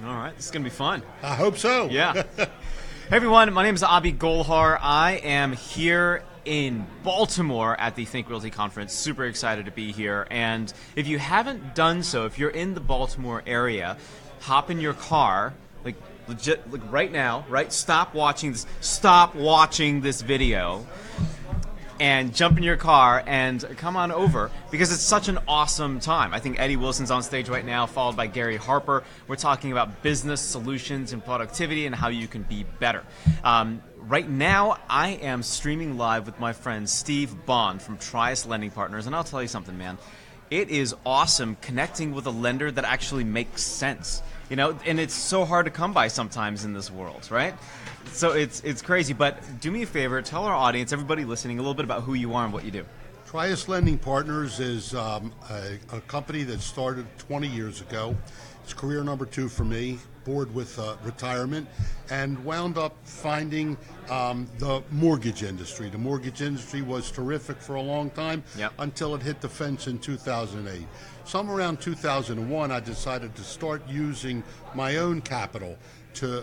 All right, this is going to be fun. I hope so. Yeah. Hey everyone, my name is Abhi Golhar. I am here in Baltimore at the Think Realty Conference. Super excited to be here. And if you haven't done so, if you're in the Baltimore area, hop in your car, like legit, like right now, right? Stop watching this video and jump in your car and come on over because it's such an awesome time. I think Eddie Wilson's on stage right now, followed by Gary Harper. We're talking about business solutions and productivity and how you can be better. Right now, I am streaming live with my friend Steve Bond from Trius Lending Partners, and I'll tell you something, man. It is awesome connecting with a lender that actually makes sense. You know, and it's so hard to come by sometimes in this world, right? So it's crazy, but do me a favor, tell our audience, everybody listening, a little bit about who you are and what you do. Trius Lending Partners is a company that started 20 years ago. It's career number 2 for me, bored with retirement, and wound up finding the mortgage industry. The mortgage industry was terrific for a long time until it hit the fence in 2008. Somewhere around 2001, I decided to start using my own capital to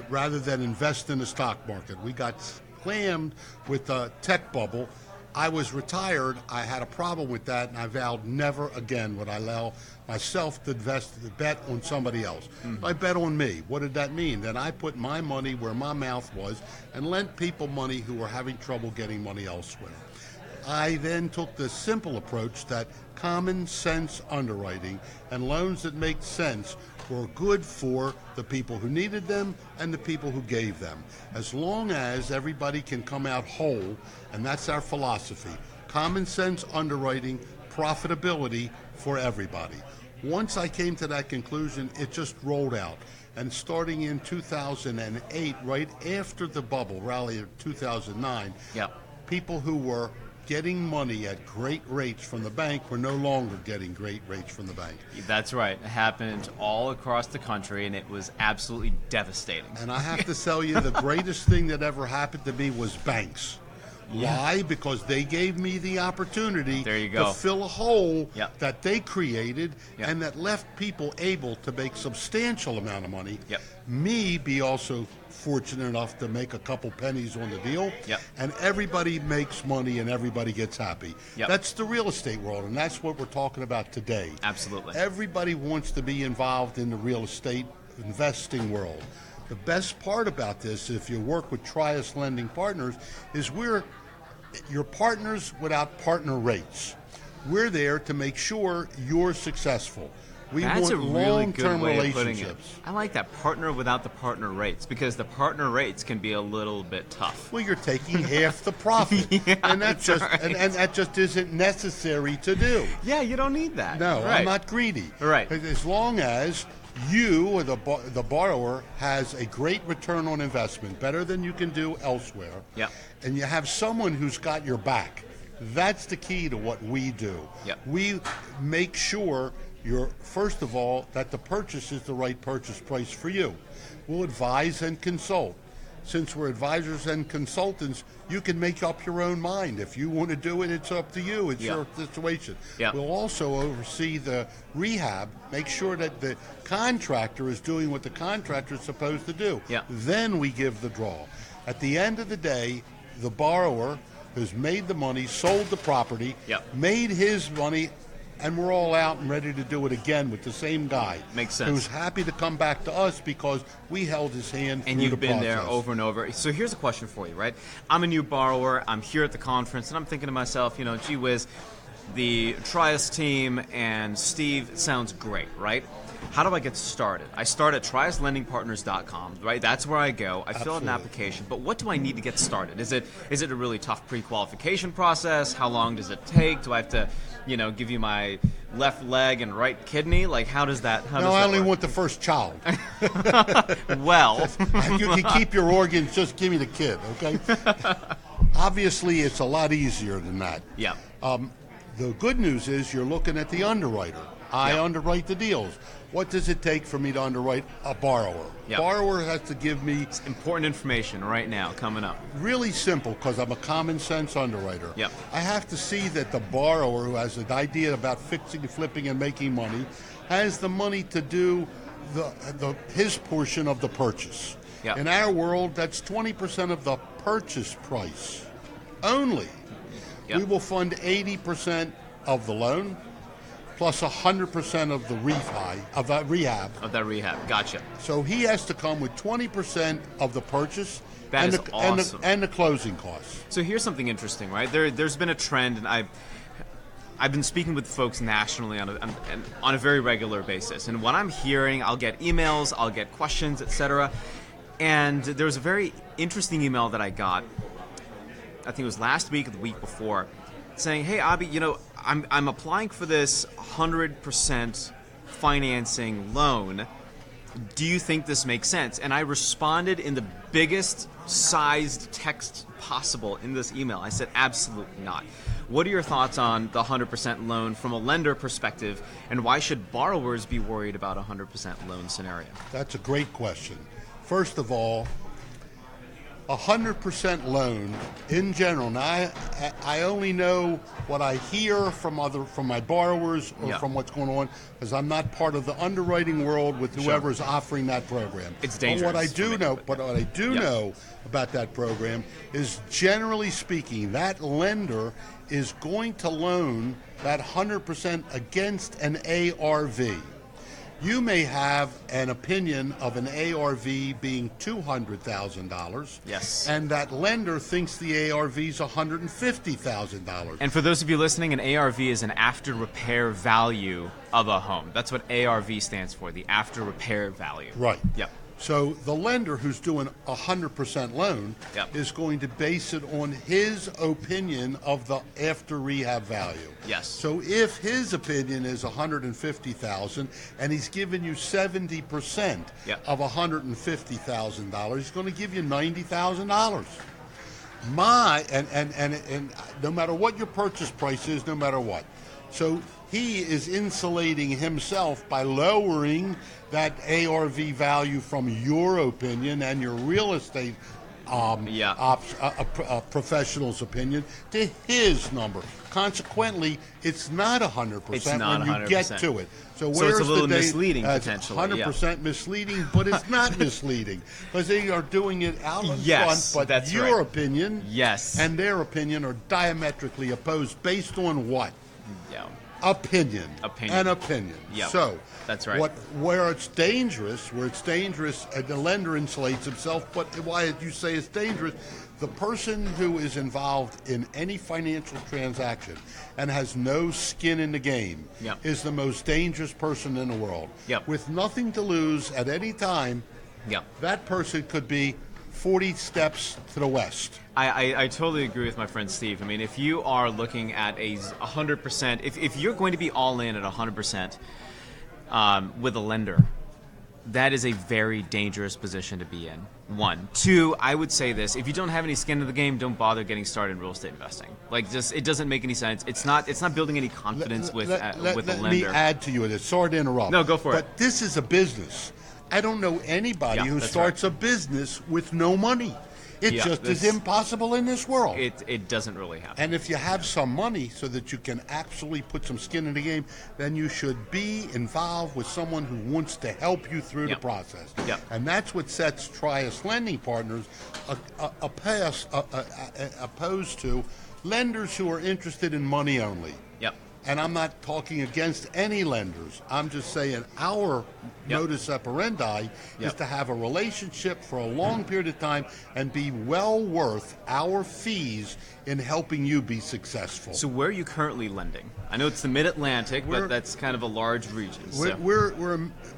rather than invest in the stock market. We got slammed with the tech bubble. I was retired. I had a problem with that, and I vowed never again would I allow myself to bet on somebody else. I bet on me. What did that mean? Then I put my money where my mouth was and lent people money who were having trouble getting money elsewhere. I then took the simple approach that common sense underwriting and loans that make sense were good for the people who needed them and the people who gave them. As long as everybody can come out whole, and that's our philosophy. Common sense underwriting, profitability for everybody. Once I came to that conclusion, it just rolled out. And starting in 2008, right after the bubble rally of 2009, people who were getting money at great rates from the bank were no longer getting great rates from the bank. That's right. It happened all across the country, and it was absolutely devastating. And I have to tell you, the greatest thing that ever happened to me was banks. Why? Because they gave me the opportunity to fill a hole that they created and that left people able to make substantial amount of money. Me be also fortunate enough to make a couple pennies on the deal, and everybody makes money and everybody gets happy. That's the real estate world, and that's what we're talking about today. Absolutely. Everybody wants to be involved in the real estate investing world. The best part about this, if you work with Trius Lending Partners, is we're your partners without partner rates. We're there to make sure you're successful. We want long-term relationships. I like that, partner without the partner rates, because the partner rates can be a little bit tough. Well, you're taking half the profit, and that just isn't necessary to do. Yeah, you don't need that. No, I'm not greedy. Right. As long as you or the borrower has a great return on investment, better than you can do elsewhere, and you have someone who's got your back. That's the key to what we do. We make sure first of all, that the purchase is the right purchase price for you. We'll advise and consult. Since we're advisors and consultants, you can make up your own mind. If you want to do it, it's up to you. It's your situation. We'll also oversee the rehab, make sure that the contractor is doing what the contractor is supposed to do. Then we give the draw. At the end of the day, the borrower who's made the money, sold the property, made his money, and we're all out and ready to do it again with the same guy. Makes sense. Who's happy to come back to us because we held his hand through the process. And you've been there over and over. So here's a question for you, right? I'm a new borrower. I'm here at the conference, and I'm thinking to myself, you know, gee whiz, the Trius team and Steve sounds great, right? How do I get started? I start at triuslendingpartners.com, right? That's where I go. I fill out an application. But what do I need to get started? Is it a really tough pre-qualification process? How long does it take? Do I have to, you know, give you my left leg and right kidney? Like, how does that work? I only want the first child. Well. You can keep your organs, just give me the kid, okay? Obviously, it's a lot easier than that. The good news is you're looking at the underwriter. I underwrite the deals. What does it take for me to underwrite a borrower? Borrower has to give me important information right now coming up. Really simple, because I'm a common sense underwriter. I have to see that the borrower who has an idea about fixing, flipping, and making money has the money to do his portion of the purchase. Yep. In our world, that's 20% of the purchase price only. Yep. We will fund 80% of the loan plus 100% of the rehab. Of that rehab, gotcha. So he has to come with 20% of the purchase That and, is awesome. and the closing costs. So here's something interesting, right? There's been a trend, and I've been speaking with folks nationally on a very regular basis. And what I'm hearing, I'll get emails, I'll get questions, etc. And there was a very interesting email that I got, I think it was last week or the week before, saying, "Hey, Abhi, I'm applying for this 100% financing loan. Do you think this makes sense?" And I responded in the biggest sized text possible in this email. I said, absolutely not. What are your thoughts on the 100% loan from a lender perspective, and why should borrowers be worried about a 100% loan scenario? That's a great question. First of all, 100% loan in general. Now, I only know what I hear from my borrowers or from what's going on, because I'm not part of the underwriting world with whoever's offering that program. It's dangerous. But what I do know about that program is, generally speaking, that lender is going to loan that 100% against an ARV. You may have an opinion of an ARV being $200,000. Yes. And that lender thinks the ARV is $150,000. And for those of you listening, an ARV is an after repair value of a home. That's what ARV stands for, the after repair value. Right. Yep. So the lender who's doing a 100% loan is going to base it on his opinion of the after rehab value. Yes. So if his opinion is $150,000 and he's giving you 70% of $150,000, he's going to give you $90,000. And no matter what your purchase price is, no matter what. So he is insulating himself by lowering that ARV value from your opinion and your real estate professional's opinion to his number. Consequently, it's not 100% when you get to it. So it's a little misleading, potentially. 100% misleading, but it's not misleading, because they are doing it out in front, but that's your right. opinion and their opinion are diametrically opposed based on what? Yeah. Opinion. An opinion. Yep. So that's right. Where it's dangerous, the lender insulates himself. But why you say it's dangerous? The person who is involved in any financial transaction and has no skin in the game is the most dangerous person in the world. With nothing to lose at any time, that person could be 40 steps to the west. I totally agree with my friend Steve. I mean, if you are looking at a 100%, if you're going to be all in at 100% with a lender, that is a very dangerous position to be in. One. Two, I would say this: if you don't have any skin in the game, don't bother getting started in real estate investing. It doesn't make any sense. It's not building any confidence with a lender. Let me add to you this. Sorry to interrupt. No, go for it. But this is a business. I don't know anybody who starts a business with no money. It just is impossible in this world. It doesn't really happen. And if you have some money so that you can actually put some skin in the game, then you should be involved with someone who wants to help you through the process. And that's what sets Trius lending partners opposed to lenders who are interested in money only. And I'm not talking against any lenders. I'm just saying our modus operandi is to have a relationship for a long period of time and be well worth our fees in helping you be successful. So where are you currently lending? I know it's the Mid-Atlantic, but that's kind of a large region.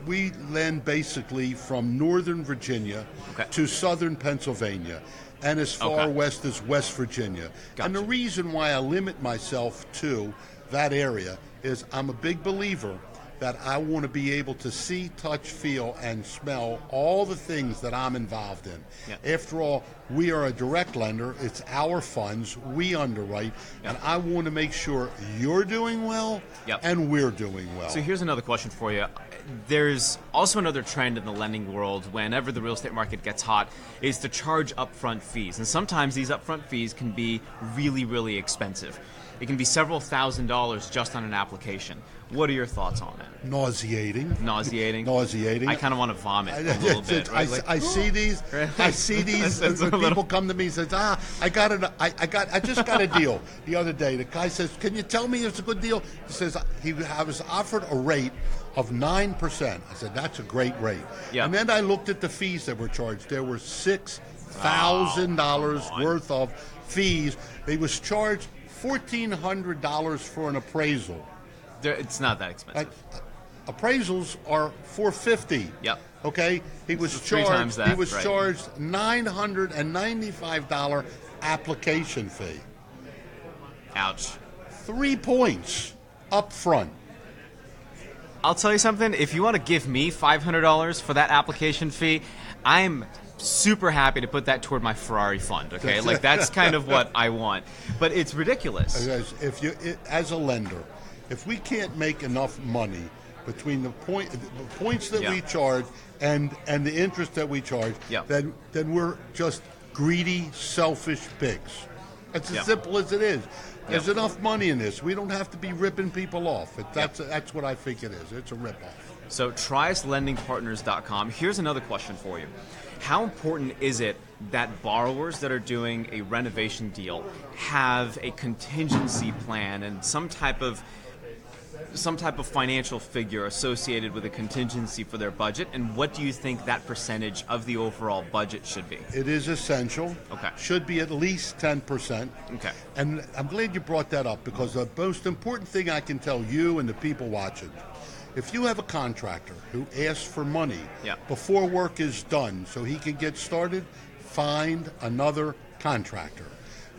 We lend basically from Northern Virginia to Southern Pennsylvania, and as far west as West Virginia. And the reason why I limit myself to that area is I'm a big believer that I want to be able to see, touch, feel, and smell all the things that I'm involved in. After all, we are a direct lender. It's our funds. We underwrite. And I want to make sure you're doing well and we're doing well. So here's another question for you. There's also another trend in the lending world whenever the real estate market gets hot is to charge upfront fees. And sometimes these upfront fees can be really, really expensive. It can be several $1,000s just on an application. What are your thoughts on it? Nauseating. Nauseating? Nauseating. I kind of want to vomit a little bit. Right? I see these. I see these. When people come to me and says, I just got a deal the other day. The guy says, can you tell me it's a good deal? He says, I was offered a rate of 9%. I said, that's a great rate. Yep. And then I looked at the fees that were charged. There were $6,000 worth of fees. They was charged $1,400 for an appraisal. It's not that expensive. Appraisals are $450. Yep. Okay. He was three times that, He was right. charged $995 application fee. Ouch. 3 points up front. I'll tell you something. If you want to give me $500 for that application fee, I'm super happy to put that toward my Ferrari fund. Okay, like that's kind of what I want. But it's ridiculous. As a lender, if we can't make enough money between the points that we charge and the interest that we charge, then we're just greedy, selfish pigs. It's as simple as it is. There's enough money in this. We don't have to be ripping people off. That's what I think it is. It's a ripoff. So TriusLendingPartners.com. Here's another question for you. How important is it that borrowers that are doing a renovation deal have a contingency plan and some type of financial figure associated with a contingency for their budget, and what do you think that percentage of the overall budget should be? It is essential. Okay. Should be at least 10%. Okay. And I'm glad you brought that up, because the most important thing I can tell you and the people watching, if you have a contractor who asks for money before work is done so he can get started, find another contractor.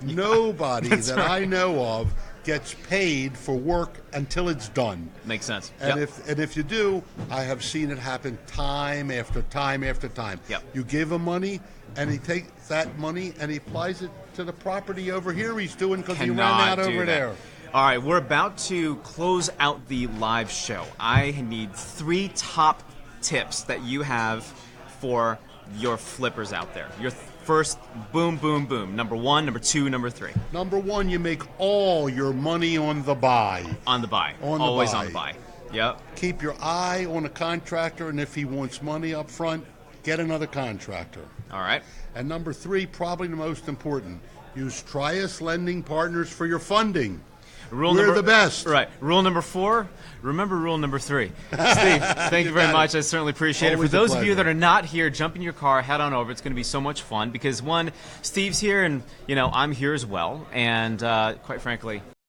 Nobody that I know of gets paid for work until it's done. Makes sense. And if you do, I have seen it happen time after time after time. You give him money, and he takes that money and he applies it to the property over here he's doing because he ran out over there. All right, we're about to close out the live show. I need 3 top tips that you have for your flippers out there. Your first, boom, boom, boom. Number 1, number 2, number 3. Number 1, you make all your money on the buy. On the buy. Always on the buy. Yep. Keep your eye on a contractor, and if he wants money up front, get another contractor. All right. And number 3, probably the most important, use Trius Lending Partners for your funding. We're the best. Right. Rule number 4, remember rule number 3. Steve, thank you very much. I certainly appreciate it. For those of you that are not here, jump in your car, head on over. It's going to be so much fun because, one, Steve's here and, I'm here as well. And quite frankly,